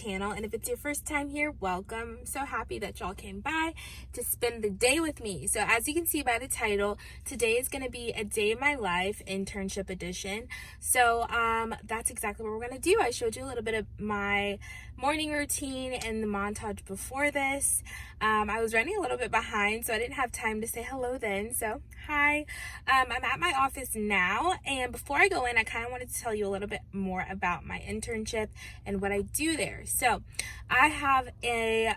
channel, and if it's your first time here, welcome. I'm so happy that y'all came by to spend the day with me. So as you can see by the title, today is going to be a day in my life, internship edition. So that's exactly what we're going to do. I showed you a little bit of my morning routine and the montage before this. I was running a little bit behind, so I didn't have time to say hello then. So hi, I'm at my office now, and before I go in, I kind of wanted to tell you a little bit more about my internship and what I do there. So I have a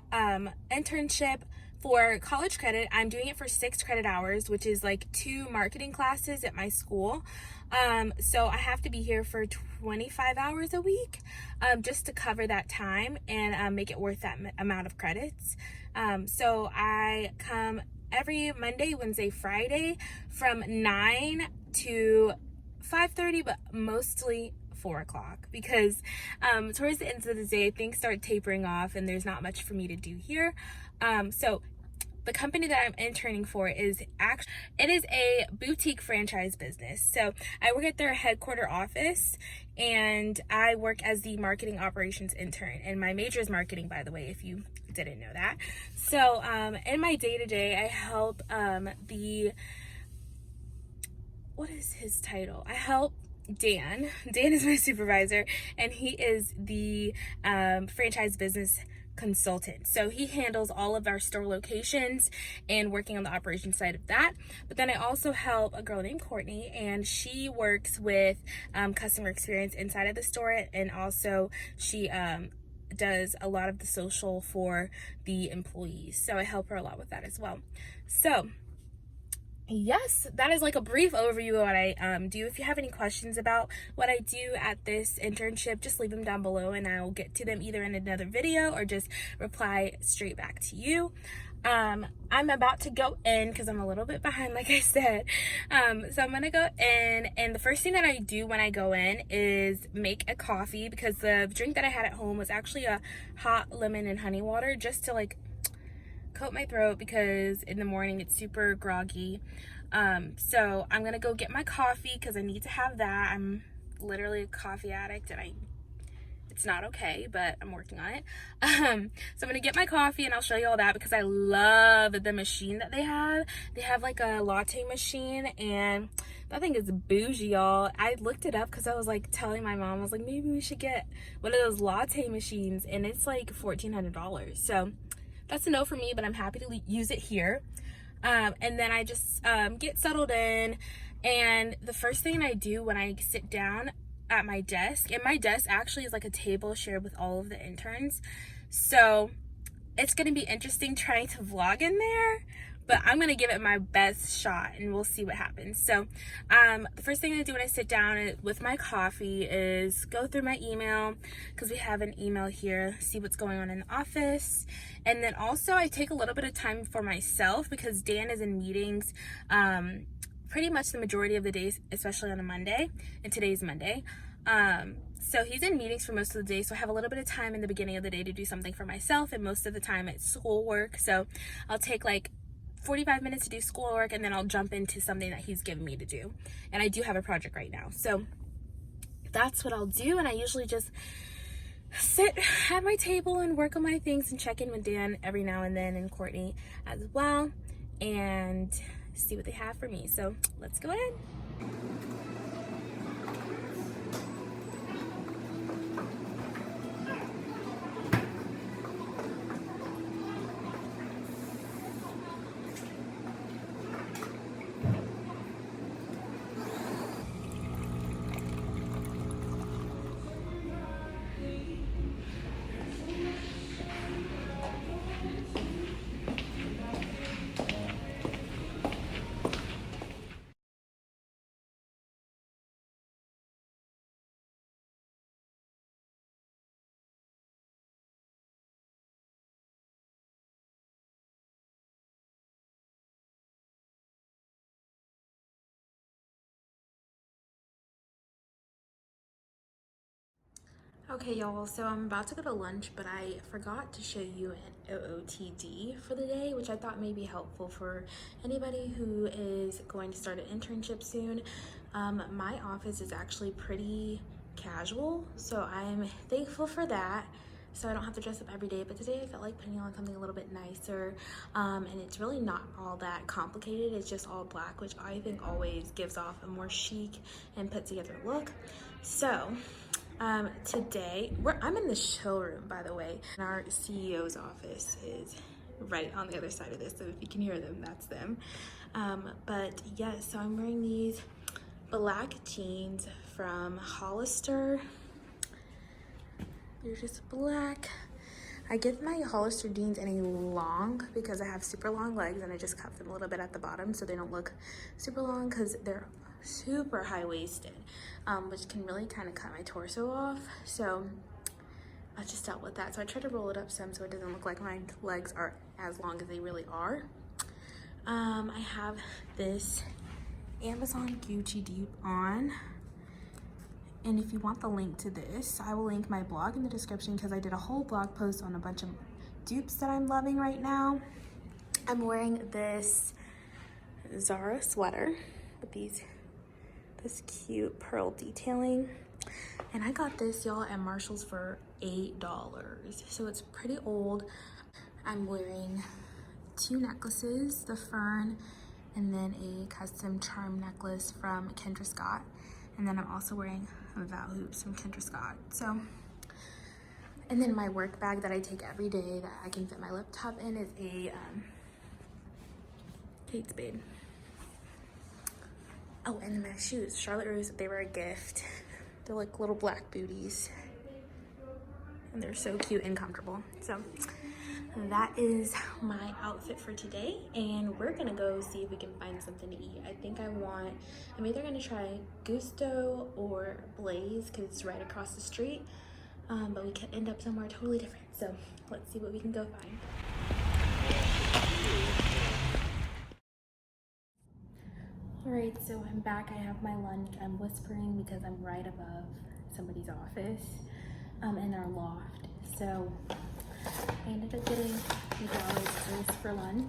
internship for college credit. I'm doing it for 6 credit hours, which is like 2 marketing classes at my school. So I have to be here for 25 hours a week just to cover that time and make it worth that amount of credits. So I come every Monday, Wednesday, Friday from 9 to 5:30, but mostly 4 o'clock because towards the end of the day things start tapering off and there's not much for me to do here. So the company that I'm interning for is a boutique franchise business. So I work at their headquarter office and I work as the marketing operations intern, and my major is marketing, by the way, if you didn't know that. So in my day-to-day I help what is his title? I help Dan is my supervisor, and he is the franchise business consultant. So he handles all of our store locations and working on the operations side of that. But then I also help a girl named Courtney, and she works with customer experience inside of the store, and also she does a lot of the social for the employees. So I help her a lot with that as well. So yes, that is like a brief overview of what I do. If you have any questions about what I do at this internship, just leave them down below and I'll get to them either in another video or just reply straight back to you. I'm about to go in because I'm a little bit behind, like I said. So I'm gonna go in, and the first thing that I do when I go in is make a coffee, because the drink that I had at home was actually a hot lemon and honey water, just to like coat my throat because in the morning it's super groggy. So I'm gonna go get my coffee because I need to have that. I'm literally a coffee addict and it's not okay, but I'm working on it. So I'm gonna get my coffee and I'll show you all that because I love the machine that they have. They have like a latte machine, and that thing is bougie, y'all. I looked it up because I was like telling my mom, I was like, maybe we should get one of those latte machines, and it's like $1,400. So that's a no for me, but I'm happy to use it here. And then I just get settled in, and the first thing I do when I sit down at my desk, and my desk actually is like a table shared with all of the interns, so it's gonna be interesting trying to vlog in there, but I'm gonna give it my best shot and we'll see what happens. So the first thing I do when I sit down with my coffee is go through my email, because we have an email here, see what's going on in the office. And then also I take a little bit of time for myself because Dan is in meetings pretty much the majority of the days, especially on a Monday, and today's Monday. So he's in meetings for most of the day, so I have a little bit of time in the beginning of the day to do something for myself, and most of the time it's schoolwork. So I'll take like 45 minutes to do schoolwork, and then I'll jump into something that he's given me to do. And I do have a project right now, so that's what I'll do. And I usually just sit at my table and work on my things and check in with Dan every now and then, and Courtney as well, and see what they have for me. So let's go in. Okay, y'all, so I'm about to go to lunch, but I forgot to show you an OOTD for the day, which I thought may be helpful for anybody who is going to start an internship soon. My office is actually pretty casual, so I'm thankful for that. so I don't have to dress up every day. But today I felt like putting on something a little bit nicer, and it's really not all that complicated. It's just all black, which I think always gives off a more chic and put together look. So today I'm in the showroom, by the way, and our CEO's office is right on the other side of this, so if you can hear them, that's them. But yes, so I'm wearing these black jeans from Hollister. They're just black. I get my Hollister jeans in a long because I have super long legs, and I just cut them a little bit at the bottom so they don't look super long because they're super high-waisted, which can really kind of cut my torso off. So I just dealt with that. So I tried to roll it up some so it doesn't look like my legs are as long as they really are. I have this Amazon Gucci dupe on. And if you want the link to this, I will link my blog in the description because I did a whole blog post on a bunch of dupes that I'm loving right now. I'm wearing this Zara sweater with this cute pearl detailing. And I got this, y'all, at Marshall's for $8. So it's pretty old. I'm wearing 2 necklaces, the fern and then a custom charm necklace from Kendra Scott. And then I'm also wearing Val hoops from Kendra Scott. So, and then my work bag that I take every day that I can fit my laptop in is a Kate Spade. Oh, and then my shoes, Charlotte Russe, they were a gift. They're like little black booties. And they're so cute and comfortable. So that is my outfit for today, and we're gonna go see if we can find something to eat. I think I'm either gonna try Gusto or Blaze because it's right across the street, but we could end up somewhere totally different. So let's see what we can go find. All right, so I'm back. I have my lunch. I'm whispering because I'm right above somebody's office in our loft. So I ended up getting $8 for lunch,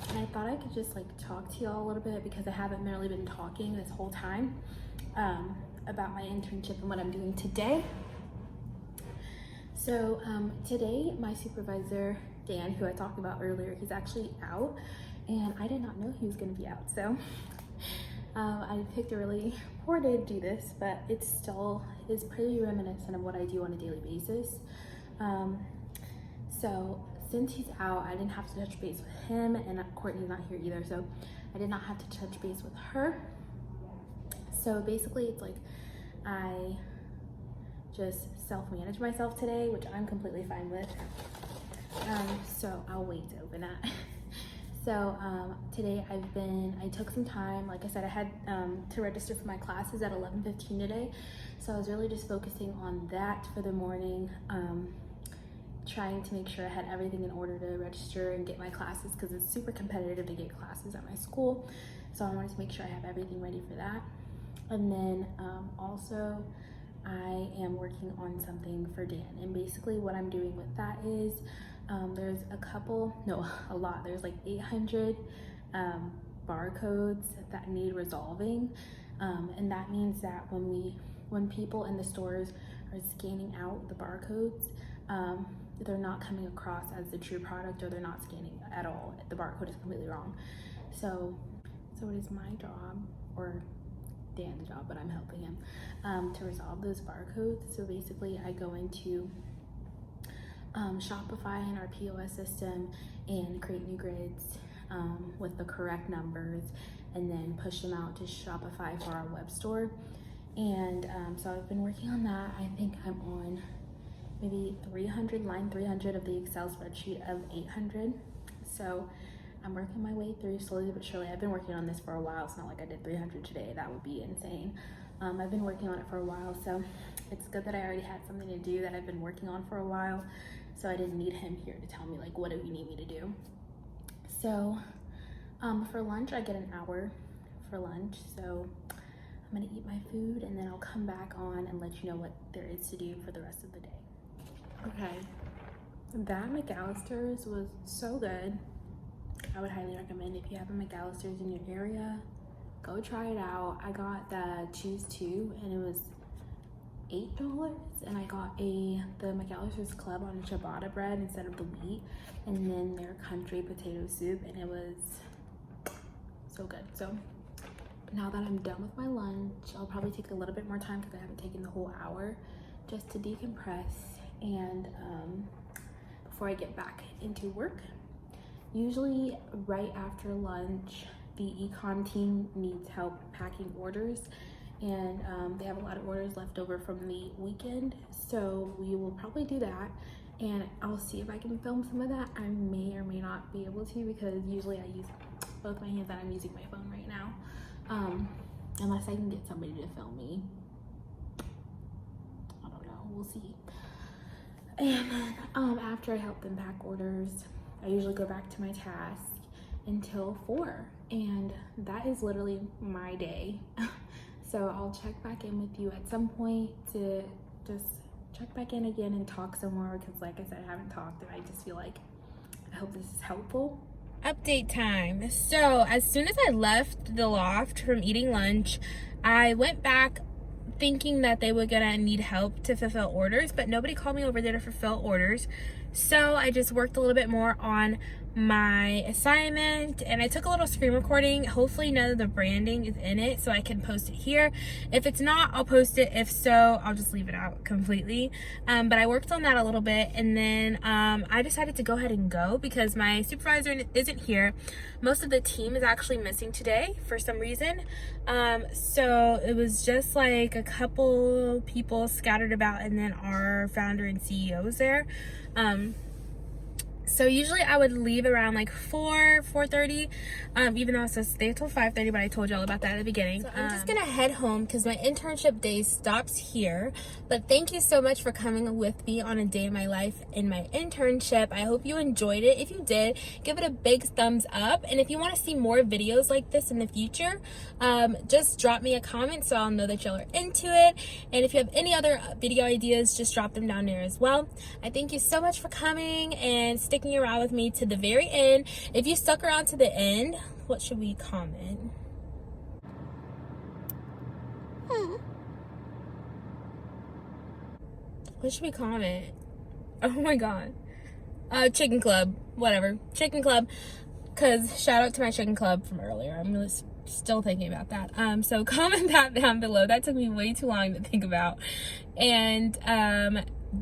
and I thought I could just like talk to y'all a little bit because I haven't really been talking this whole time about my internship and what I'm doing today. So today my supervisor, Dan, who I talked about earlier, he's actually out, and I did not know he was going to be out. So I picked a really poor day to do this, but it still is pretty reminiscent of what I do on a daily basis. So since he's out, I didn't have to touch base with him, and Courtney's not here either, so I did not have to touch base with her. So basically it's like I just self-manage myself today, which I'm completely fine with. So I'll wait to open that. So today I took some time. Like I said, I had to register for my classes at 11:15 today. So I was really just focusing on that for the morning, trying to make sure I had everything in order to register and get my classes because it's super competitive to get classes at my school. So I wanted to make sure I have everything ready for that. And then also I am working on something for Dan. And basically what I'm doing with that is there's a lot. There's like 800 barcodes that need resolving. And that means that when people in the stores are scanning out the barcodes, they're not coming across as the true product, or they're not scanning at all. The barcode is completely wrong. So it is my job, or Dan's job, but I'm helping him, to resolve those barcodes. So basically I go into Shopify in our POS system and create new grids with the correct numbers, and then push them out to Shopify for our web store. And so I've been working on that. I think I'm on maybe line 300 of the Excel spreadsheet of 800. So I'm working my way through slowly but surely. I've been working on this for a while. It's not like I did 300 today. That would be insane. I've been working on it for a while, so it's good that I already had something to do that I've been working on for a while, so I didn't need him here to tell me like, what do you need me to do? So for lunch, I get an hour for lunch. So I'm gonna eat my food, and then I'll come back on and let you know what there is to do for the rest of the day. Okay, that McAllister's was so good. I would highly recommend, if you have a McAllister's in your area, go try it out. I got the choose two, and it was $8, and I got the McAllister's Club on a ciabatta bread instead of the wheat, and then their country potato soup, and it was so good. So now that I'm done with my lunch, I'll probably take a little bit more time because I haven't taken the whole hour just to decompress and before I get back into work. Usually right after lunch, the econ team needs help packing orders, and they have a lot of orders left over from the weekend, so we will probably do that, and I'll see if I can film some of that. I may or may not be able to because usually I use both my hands and I'm using my phone right now, unless I can get somebody to film me. I don't know, we'll see. And then after I help them pack orders, I usually go back to my task until 4, and that is literally my day. So I'll check back in with you at some point to just check back in again and talk some more, because like I said, I haven't talked, and I just feel like I hope this is helpful. Update time. So as soon as I left the loft from eating lunch, I went back thinking that they were gonna need help to fulfill orders, but nobody called me over there to fulfill orders. So I just worked a little bit more on my assignment, and I took a little screen recording. Hopefully none of the branding is in it, so I can post it here. If it's not, I'll post it. If so, I'll just leave it out completely. But I worked on that a little bit, and then I decided to go ahead and go because my supervisor isn't here. Most of the team is actually missing today for some reason. So it was just like a couple people scattered about, and then our founder and CEO was there. So usually I would leave around like 4:30, even though I was supposed to stay until 5:30, but I told you all about that at the beginning. So I'm just gonna head home because my internship day stops here. But thank you so much for coming with me on a day in my life in my internship. I hope you enjoyed it. If you did, give it a big thumbs up. And if you want to see more videos like this in the future, just drop me a comment so I'll know that y'all are into it. And if you have any other video ideas, just drop them down there as well. I thank you so much for coming and sticking around with me to the very end. If you stuck around to the end, what should we comment? What should we comment? Oh my god. Chicken club, whatever, chicken club, because shout out to my chicken club from earlier. I'm really still thinking about that. So comment that down below. That took me way too long to think about. And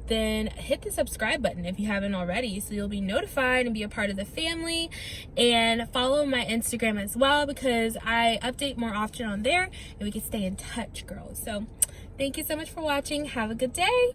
then hit the subscribe button if you haven't already, so you'll be notified and be a part of the family. And follow my Instagram as well, because I update more often on there, and we can stay in touch, girls. So thank you so much for watching. Have a good day.